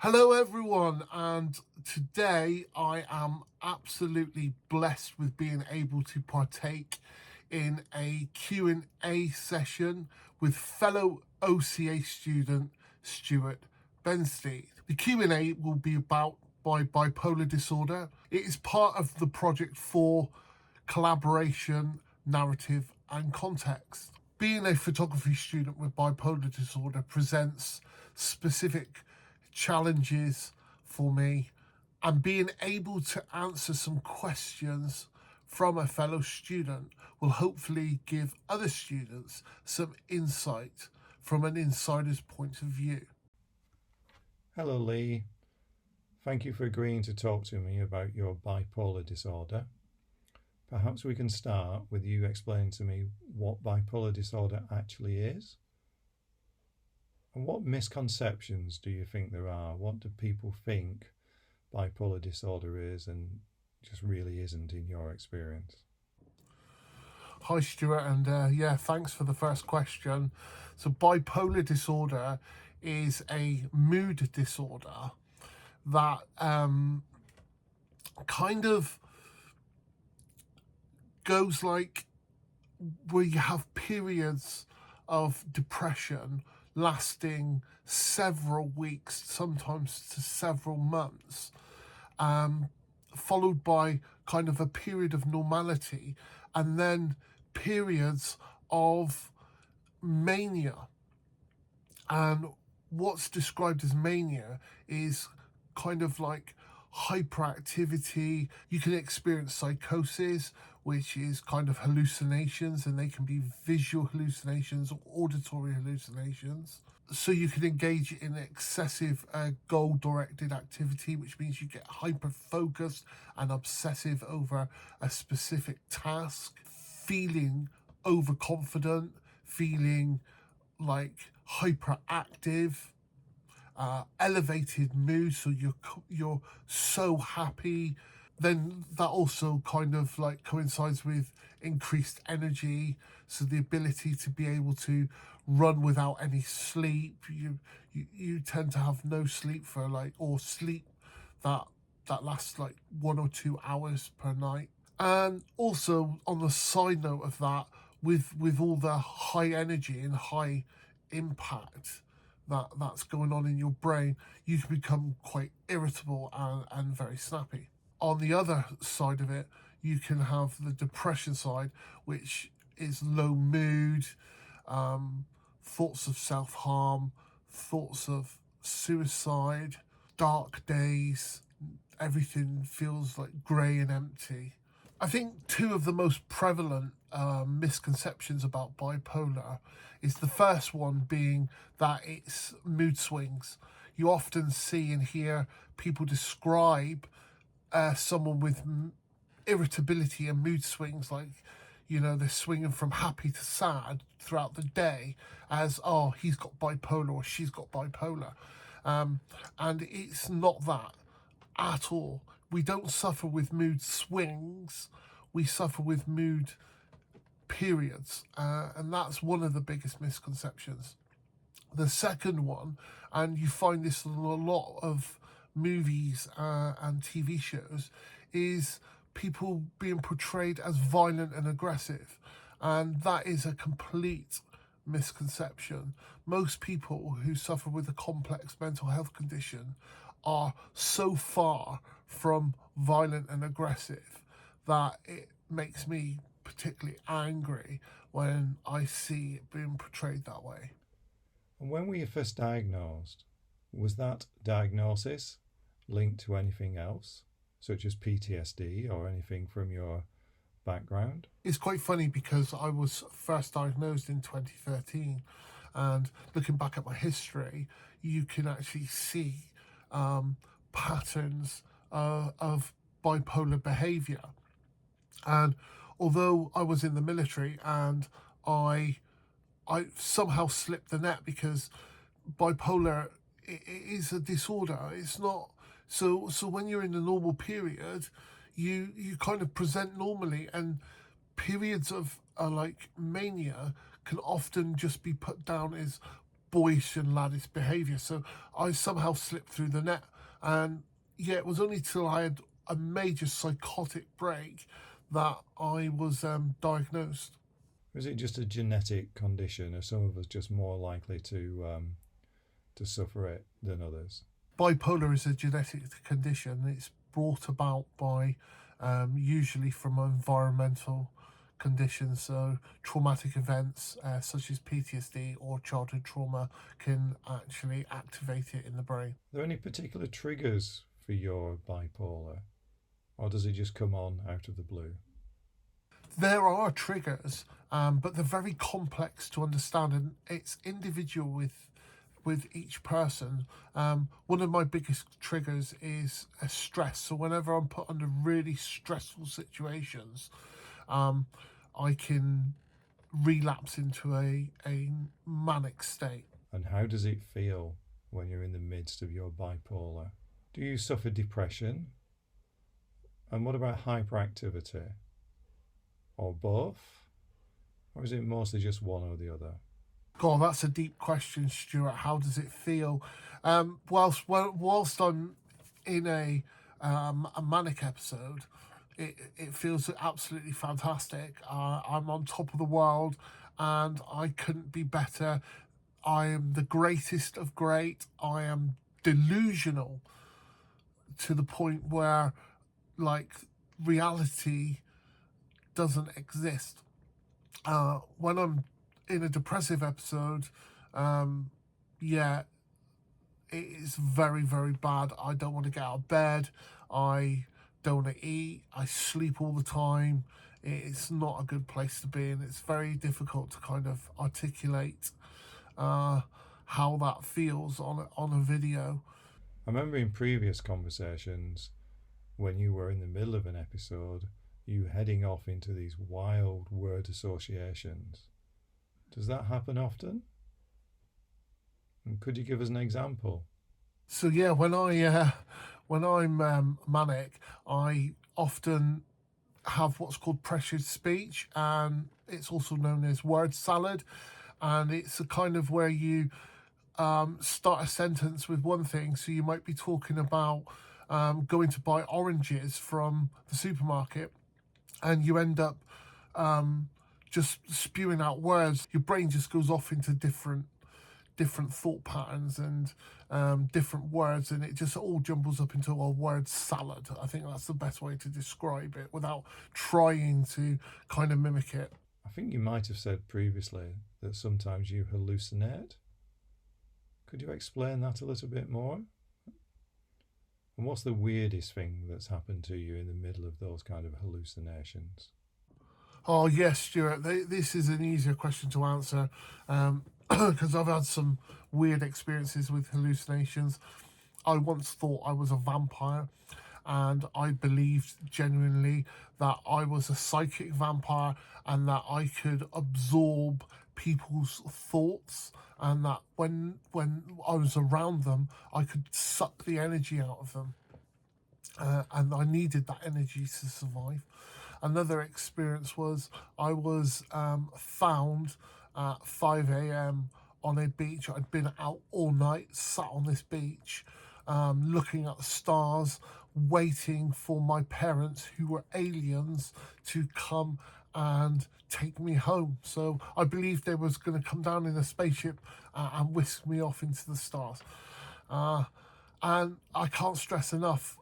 Hello everyone, and today I am absolutely blessed with being able to partake in a Q&A session with fellow OCA student Stewart Benstead. The Q&A will be about my bipolar disorder. It is part of the project for collaboration, narrative and context. Being a photography student with bipolar disorder presents specific challenges for me, and being able to answer some questions from a fellow student will hopefully give other students some insight from an insider's point of view. Hello, Lee. Thank you for agreeing to talk to me about your bipolar disorder. Perhaps we can start with you explaining to me what bipolar disorder actually is. And what misconceptions do you think there are? What do people think bipolar disorder is and just really isn't in your experience? Hi, Stuart, and thanks for the first question. So, bipolar disorder is a mood disorder that kind of goes like where you have periods of depression lasting several weeks, sometimes to several months, followed by kind of a period of normality, and then periods of mania. And what's described as mania is kind of like hyperactivity. You can experience psychosis, which is kind of hallucinations, and they can be visual hallucinations or auditory hallucinations. So you can engage in excessive goal-directed activity, which means you get hyper-focused and obsessive over a specific task, feeling overconfident, feeling like hyperactive, elevated mood, so you're so happy. Then that also kind of like coincides with increased energy, so the ability to be able to run without any sleep. You tend to have no sleep for or sleep that lasts like 1 or 2 hours per night. And also on the side note of that, with all the high energy and high impact that's going on in your brain, you can become quite irritable and very snappy. On the other side of it, you can have the depression side, which is low mood, thoughts of self-harm, thoughts of suicide, dark days. Everything feels like grey and empty. I think two of the most prevalent misconceptions about bipolar is the first one being that it's mood swings. You often see and hear people describe someone with irritability and mood swings, like, they're swinging from happy to sad throughout the day, as, oh, he's got bipolar or she's got bipolar. And it's not that at all. We don't suffer with mood swings, we suffer with mood periods, and that's one of the biggest misconceptions. The second one, and you find this in a lot of movies and TV shows, is people being portrayed as violent and aggressive, and that is a complete misconception. Most people who suffer with a complex mental health condition are so far from violent and aggressive that it makes me particularly angry when I see it being portrayed that way. And when were you first diagnosed? Was that diagnosis linked to anything else, such as PTSD or anything from your background? It's quite funny because I was first diagnosed in 2013, and looking back at my history, you can actually see patterns of bipolar behavior. And although I was in the military and I somehow slipped the net, because bipolar is a disorder. It's not so when you're in the normal period, you kind of present normally, and periods of like mania can often just be put down as boyish and laddish behaviour. So I somehow slipped through the net. And yeah, it was only till I had a major psychotic break that I was diagnosed. Is it just a genetic condition? Are some of us just more likely to suffer it than others? Bipolar is a genetic condition. It's brought about by usually from environmental conditions. So traumatic events such as PTSD or childhood trauma can actually activate it in the brain. Are there any particular triggers for your bipolar, or does it just come on out of the blue? There are triggers, but they're very complex to understand, and it's individual with each person. One of my biggest triggers is a stress. So whenever I'm put under really stressful situations, I can relapse into a manic state. And how does it feel when you're in the midst of your bipolar? Do you suffer depression? And what about hyperactivity? Or both? Or is it mostly just one or the other? God, that's a deep question, Stuart. How does it feel? Whilst I'm in a manic episode, it feels absolutely fantastic. I'm on top of the world, and I couldn't be better. I am the greatest of great. I am delusional to the point where, like, reality doesn't exist. When I'm in a depressive episode, yeah, it is very, very bad. I don't want to get out of bed. I don't want to eat. I sleep all the time. It's not a good place to be, and it's very difficult to kind of articulate how that feels on a video. I remember in previous conversations, when you were in the middle of an episode, you heading off into these wild word associations. Does that happen often? And could you give us an example? So yeah, when I'm manic, I often have what's called pressured speech, and it's also known as word salad. And it's a kind of where you start a sentence with one thing. So you might be talking about going to buy oranges from the supermarket, and you end up just spewing out words. Your brain just goes off into different thought patterns and different words, and it just all jumbles up into a word salad. I think that's the best way to describe it without trying to kind of mimic it. I think you might have said previously that sometimes you hallucinate. Could you explain that a little bit more? And what's the weirdest thing that's happened to you in the middle of those kind of hallucinations? Oh yes, Stuart, this is an easier question to answer because I've had some weird experiences with hallucinations. I once thought I was a vampire, and I believed genuinely that I was a psychic vampire and that I could absorb people's thoughts, and that when I was around them, I could suck the energy out of them, and I needed that energy to survive. Another experience was I was found at 5 a.m. on a beach. I'd been out all night, sat on this beach, looking at the stars, waiting for my parents, who were aliens, to come and take me home. So I believed they was going to come down in a spaceship and whisk me off into the stars. And I can't stress enough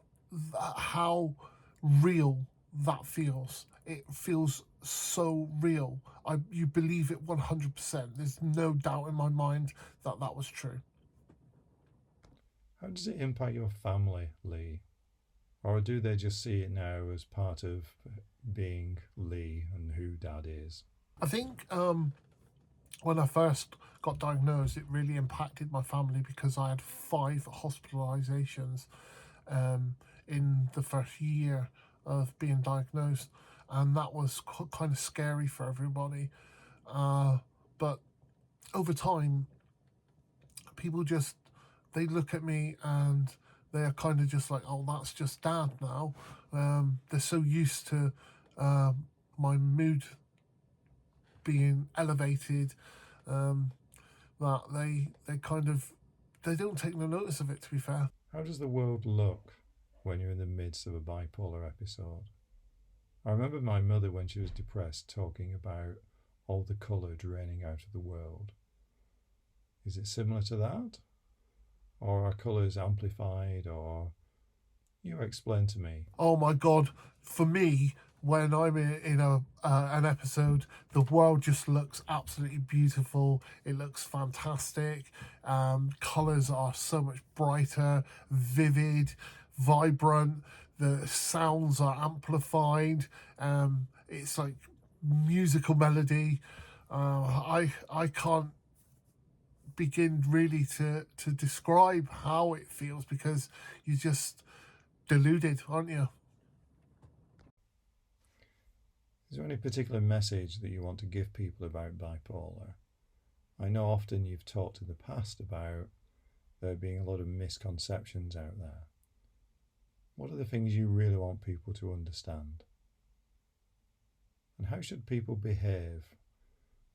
how real that feels. It feels so real. You believe it 100%. There's no doubt in my mind that that was true. How does it impact your family, Lee? Or do they just see it now as part of being Lee and who Dad is? I think when I first got diagnosed, it really impacted my family because I had 5 hospitalizations in the first year of being diagnosed, and that was kind of scary for everybody. But over time, people just, they look at me and they're kind of just like, oh, that's just Dad now. They're so used to my mood being elevated, that they don't take no notice of it, to be fair. How does the world look when you're in the midst of a bipolar episode? I remember my mother, when she was depressed, talking about all the colour draining out of the world. Is it similar to that? Or are colours amplified? Or you explain to me. Oh my god, for me, when I'm in an episode, the world just looks absolutely beautiful. It looks fantastic. Colors are so much brighter, vivid, vibrant. The sounds are amplified. It's like musical melody. I can't begin really to describe how it feels, because you're just deluded, aren't you? Is there any particular message that you want to give people about bipolar? I know often you've talked in the past about there being a lot of misconceptions out there. What are the things you really want people to understand? And how should people behave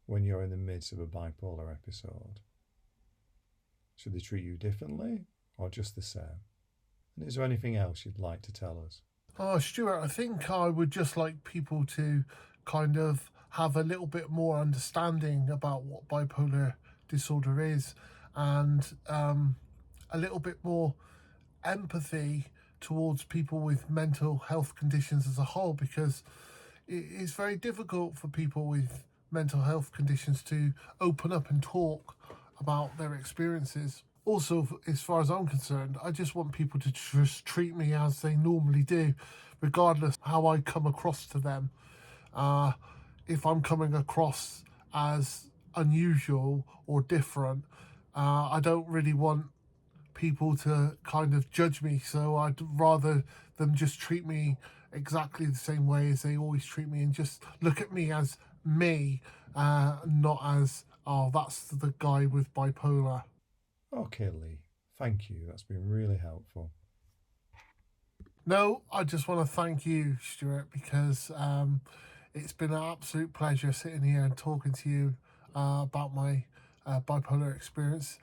when you're in the midst of a bipolar episode? Should they treat you differently or just the same? And is there anything else you'd like to tell us? Oh, Stuart, I think I would just like people to kind of have a little bit more understanding about what bipolar disorder is, and a little bit more empathy towards people with mental health conditions as a whole, because it is very difficult for people with mental health conditions to open up and talk about their experiences. Also, as far as I'm concerned, I just want people to just treat me as they normally do, regardless how I come across to them. If I'm coming across as unusual or different, I don't really want people to kind of judge me. So I'd rather them just treat me exactly the same way as they always treat me, and just look at me as me, not as, oh, that's the guy with bipolar. Okay, Lee. Thank you. That's been really helpful. No, I just want to thank you, Stuart, because it's been an absolute pleasure sitting here and talking to you about my bipolar experience.